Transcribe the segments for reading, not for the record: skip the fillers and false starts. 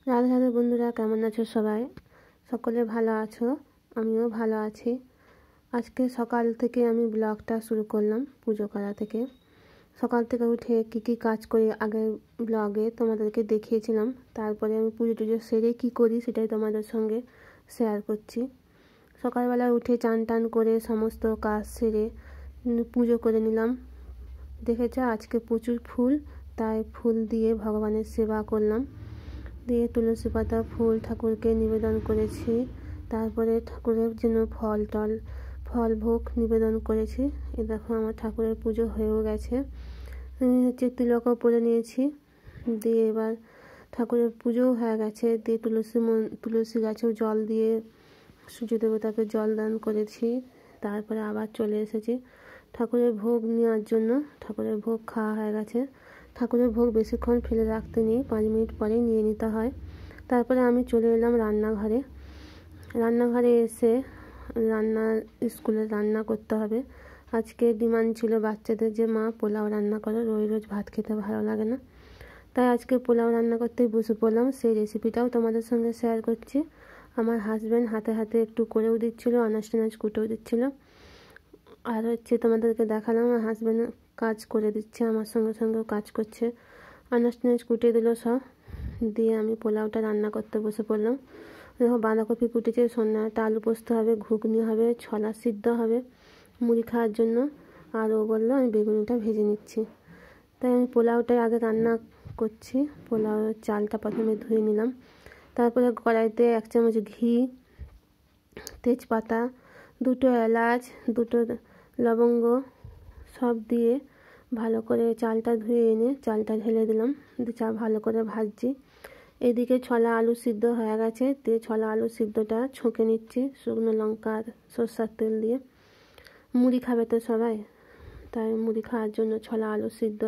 রাধে রাধে বন্ধুরা, কেমন আছো সবাই? সকলে ভালো আছো? আমিও ভালো আছি। আজকে সকাল থেকে আমি ব্লগটা শুরু করলাম পুজো করা থেকে। সকাল থেকে উঠে কি কাজ করি আগের ব্লগে তোমাদেরকে দেখিয়েছিলাম। তারপরে আমি পুজো টুজো সেরে কী করি সেটাই তোমাদের সঙ্গে শেয়ার করছি। সকালবেলা উঠে চান টান করে সমস্ত কাজ সেরে পুজো করে নিলাম। দেখেছো আজকে প্রচুর ফুল, তাই ফুল দিয়ে ভগবানের সেবা করলাম। দিয়ে তুলসী পাতা ফুল ঠাকুরকে নিবেদন করেছি। তারপরে ঠাকুরের জন্য ফল ভোগ নিবেদন করেছি। এ দেখো আমার ঠাকুরের পুজো হয়েও গেছে। তিলকও পরে নিয়েছি। দিয়ে এবার ঠাকুরের পুজোও হয়ে গেছে। দিয়ে তুলসী গাছেও জল দিয়ে সূর্য দেবতাকে জল দান করেছি। তারপরে আবার চলে এসেছি ঠাকুরের ভোগ নেওয়ার জন্য। ঠাকুরের ভোগ খাওয়া হয়ে গেছে। ঠাকুরের ভোগ বেশিক্ষণ ফেলে রাখতে নেই, 5 মিনিট পরেই নিয়ে নিতে হয়। তারপরে আমি চলে এলাম রান্নাঘরে এসে স্কুলে রান্না করতে হবে। আজকে ডিমান্ড ছিল বাচ্চাদের যে মা পোলাও রান্না করো, রোজ ভাত খেতে ভালো লাগে না। তাই আজকে পোলাও রান্না করতেই বসে পড়লাম। সেই রেসিপিটাও তোমাদের সঙ্গে শেয়ার করছি। আমার হাজব্যান্ড হাতে হাতে একটু করেও দিচ্ছিল, আনাজ কুটেও দিচ্ছিল। আর তোমাদেরকে দেখালাম আমার হাজব্যান্ড কাজ করে দিচ্ছে, আমার সঙ্গে সঙ্গেও কাজ করছে। আনাজ কুটে দিল সব। দিয়ে আমি পোলাওটা রান্না করতে বসে পড়লাম। দেখো বাঁধাকপি কুটেছে, সন্ধ্যাটা আলু পোস্ত হবে, ঘুগনি হবে, ছোলা সিদ্ধ হবে মুড়ি খাওয়ার জন্য। আর ও বললো আমি বেগুনিটা ভেজে নিচ্ছি। তাই আমি পোলাওটাই আগে রান্না করছি। পোলাওর চালটা প্রথমে ধুয়ে নিলাম। তারপরে কড়াইতে 1 চামচ ঘি, তেজপাতা, 2টো এলাচ, 2টো লবঙ্গ সব দিয়ে ভালো করে চালটা ধুয়ে এনে চালটা ঢেলে দিলাম। দিয়ে ভালো করে ভাজছি। এদিকে ছোলা আলু সিদ্ধ হয়ে গেছে। দিয়ে ছোলা আলু সিদ্ধটা ছুঁকে নিচ্ছি শুকনো লঙ্কা আর সরষের তেল দিয়ে। মুড়ি খাবে তো সবাই, তাই মুড়ি খাওয়ার জন্য ছোলা আলু সিদ্ধ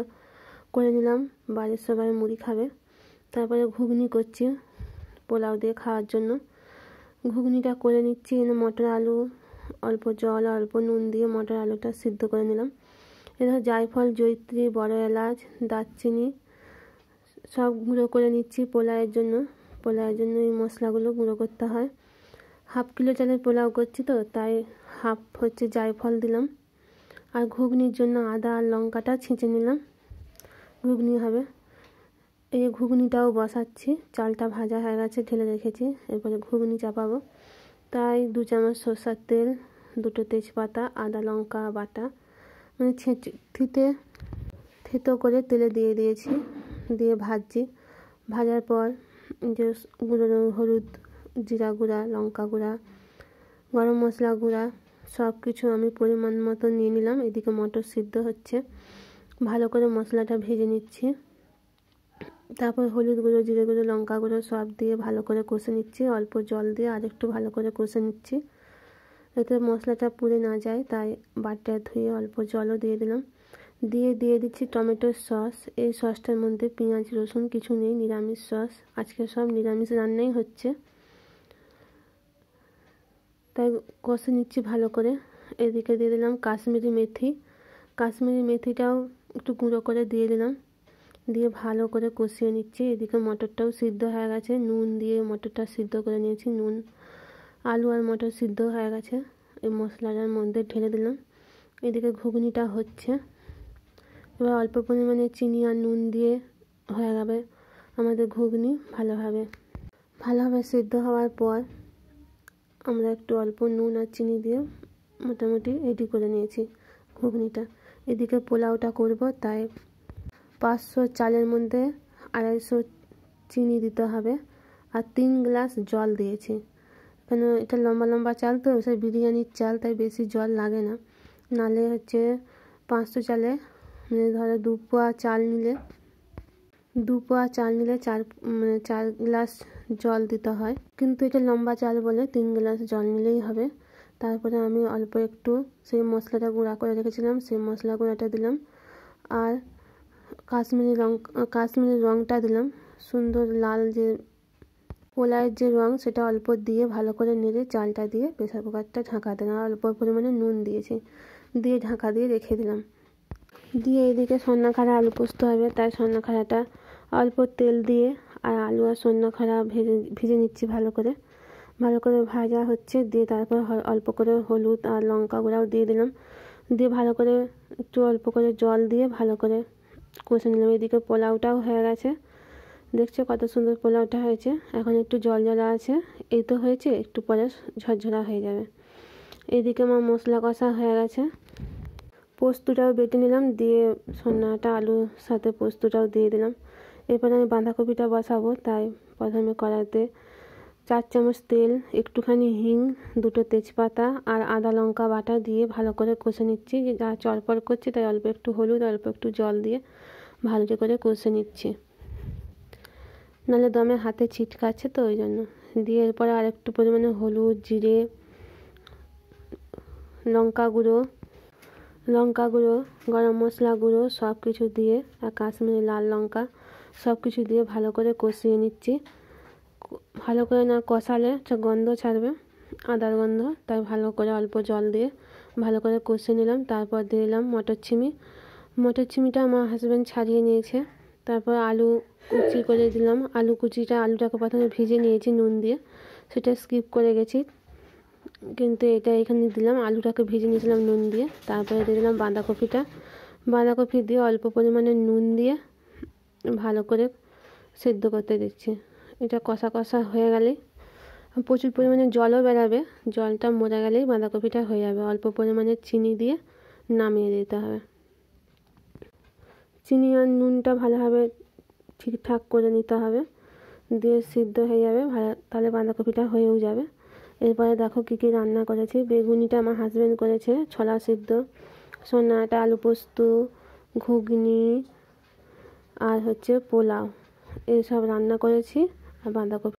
করে নিলাম। বাড়ির সবাই মুড়ি খাবে। তারপরে ঘুগনি করছি পোলাও দিয়ে খাওয়ার জন্য। ঘুগনিটা করে নিচ্ছি। মটর আলু, অল্প জল অল্প নুন দিয়ে মটর আলুটা সিদ্ধ করে নিলাম। এবার জায়ফল, জয়িত্রী, বড় এলাচ, দারচিনি সব গুঁড়ো করে নিচ্ছি পোলাওয়ের জন্য। এই মশলাগুলো গুঁড়ো করতে হয়। 1/2 কিলো চালের পোলাও করছি তো, তাই হাফ জায়ফল দিলাম। আর ঘুগনির জন্য আদা আর লঙ্কাটা ছেঁচে নিলাম, ঘুগনি হবে। এই ঘুগনিটাও বসাচ্ছি। চালটা ভাজা হয়ে গেছে, ঢেলে রেখেছি। এরপরে ঘুগনি চাপাবো। তাই 2 চামচ সরষের তেল, 2টো তেজপাতা, আদা লঙ্কা বাটা থেতো করে তেলে দিয়ে দিয়েছি। দিয়ে ভাজছি। ভাজার পর যে গুঁড়ো হলুদ, জিরা গুঁড়া, লঙ্কা গুঁড়া, গরম মশলা গুঁড়া সব কিছু আমি পরিমাণ মতো নিয়ে নিলাম। এদিকে মটর সিদ্ধ হচ্ছে। ভালো করে মশলাটা ভেজে নিচ্ছি। তারপর হলুদ গুঁড়ো, জিরে গুঁড়ো, লঙ্কা গুঁড়ো সব দিয়ে ভালো করে কষে নিচ্ছি। অল্প জল দিয়ে আরেকটু ভালো করে কষে নিচ্ছি, এতে মশলাটা পুড়ে না যায়। তাই বাটটা ধুয়ে অল্প জলও দিয়ে দিলাম। দিয়ে দিচ্ছি টমেটোর সস। এই সসটার মধ্যে পেঁয়াজ রসুন কিছু নেই, নিরামিষ সস। আজকে সব নিরামিষ রান্নাই হচ্ছে, তাই কষে নিচ্ছি ভালো করে। এদিকে দিয়ে দিলাম কাশ্মীরি মেথিটাও একটু গুঁড়ো করে দিয়ে দিলাম। দিয়ে ভালো করে কষিয়ে নিচ্ছি। এদিকে মটরটাও সিদ্ধ হয়ে গেছে, নুন দিয়ে মটরটা সিদ্ধ করে নিয়েছি। আলু আর মটর সিদ্ধ হয়ে গেছে, এই মশলাটার মধ্যে ঢেলে দিলাম। এদিকে ঘুগনিটা হচ্ছে। এবার অল্প পরিমাণে চিনি আর নুন দিয়ে হয়ে যাবে আমাদের ঘুগনি। ভালোভাবে সিদ্ধ হওয়ার পর আমরা একটু অল্প নুন আর চিনি দিয়ে মোটামুটি রেডি করে নিয়েছি ঘুগনিটা। এদিকে পোলাওটা করব, তাই 500 চালের মধ্যে 250 চিনি দিতে হবে। আর 3 গ্লাস জল দিয়েছি, কেন এটা লম্বা চাল তো, সে বিরিয়ানির চাল, তাই বেশি জল লাগে না। নালে 500 চালে ধরো 2 পোয়া চাল নিলে 4 গ্লাস জল দিতে হয়। কিন্তু এটা লম্বা চাল বলে 3 গ্লাস জল নিলেই হবে। তারপরে আমি অল্প একটু সেই মশলাটা গুঁড়া করে রেখেছিলাম, সেই মশলা গুঁড়াটা দিলাম। আর কাশ্মীরি রঙটা দিলাম, সুন্দর লাল যে পোলাওয়ের যে রঙ, সেটা অল্প দিয়ে ভালো করে নেড়ে চালটা দিয়ে প্রেসার কুকারটা ঢাকা দিলাম। আর অল্প পরিমাণে নুন দিয়েছি, দিয়ে ঢাকা দিয়ে রেখে দিলাম। দিয়ে এদিকে সন্নাখাড়া আলু পোস্ত হবে, তাই সন্নাখাড়াটা অল্প তেল দিয়ে আর আলু আর সন্নাখাড়া ভেজে নিচ্ছি ভালো করে ভাজা হচ্ছে। দিয়ে তারপর অল্প করে হলুদ আর লঙ্কা গুঁড়াও দিয়ে দিলাম। দিয়ে ভালো করে একটু অল্প করে জল দিয়ে ভালো করে কষে নিলাম। এদিকে পোলাওটাও হয়ে গেছে, দেখছো কত সুন্দর পোলাওটা হয়েছে। এখন একটু জল জলা আছে, এই তো হয়েছে, একটু পরে ঝরঝরা হয়ে যাবে। এদিকে আমার মশলা কষা হয়ে গেছে, পোস্তটাও বেটে নিলাম, দিয়ে সন্নাটা আলুর সাথে পোস্তটাও দিয়ে দিলাম। এরপরে আমি বাঁধাকপিটা বসাবো, তাই প্রথমে কড়াইতে 4 চামচ তেল, একটুখানি হিং, 2টো তেজপাতা আর আদা লঙ্কা বাটা দিয়ে ভালো করে কষে নিচ্ছি। যা চড়পড় করছে তাই অল্প একটু হলুদ, অল্প একটু জল দিয়ে ভালো করে কষে নিচ্ছি, নাহলে দমে হাতে ছিটকাচ্ছে, তো ওই জন্য। দিয়ে এরপরে আর একটু পরিমাণে হলুদ, জিরে, লঙ্কা গুঁড়ো, গরম মশলা গুঁড়ো সব কিছু দিয়ে, আর কাশ্মীরি লাল লঙ্কা সব কিছু দিয়ে ভালো করে কষিয়ে নিচ্ছি। ভালো করে না কষালে গন্ধ ছাড়বে, আদার গন্ধ, তাই ভালো করে অল্প জল দিয়ে ভালো করে কষিয়ে নিলাম। তারপর দিয়ে দিলাম মটরছিমিটা আমার হাজব্যান্ড ছাড়িয়ে নিয়েছে। তারপর আলু কুচি করে দিলাম। আলুটাকে প্রথমে ভিজে নিয়েছি নুন দিয়ে, সেটা স্কিপ করে গেছি, কিন্তু এটা এখানে দিলাম। আলুটাকে ভেজে নিয়েছিলাম নুন দিয়ে। তারপরে দিয়ে দিলাম বাঁধাকপি দিয়ে অল্প পরিমাণে নুন দিয়ে ভালো করে সেদ্ধ করতে দিচ্ছি। এটা কষা হয়ে গেলেই প্রচুর পরিমাণে জলও বেরাবে, জলটা মরে গেলেই বাঁধাকপিটা হয়ে যাবে। অল্প পরিমাণে চিনি দিয়ে নামিয়ে দিতে হবে। চিনি আর নুনটা ভালোভাবে ঠিকঠাক করে নিতে হবে, দিয়ে সিদ্ধ হয়ে যাবে ভালো, তাহলে বাঁধাকপিটা হয়েও যাবে। এরপরে দেখো কী কী রান্না করেছি। বেগুনিটা আমার হাজব্যান্ড করেছে, ছোলা সিদ্ধ, সন্নাটা আলু পোস্ত, ঘুগনি আর পোলাও, এইসব রান্না করেছি। আর বাঁধাকপি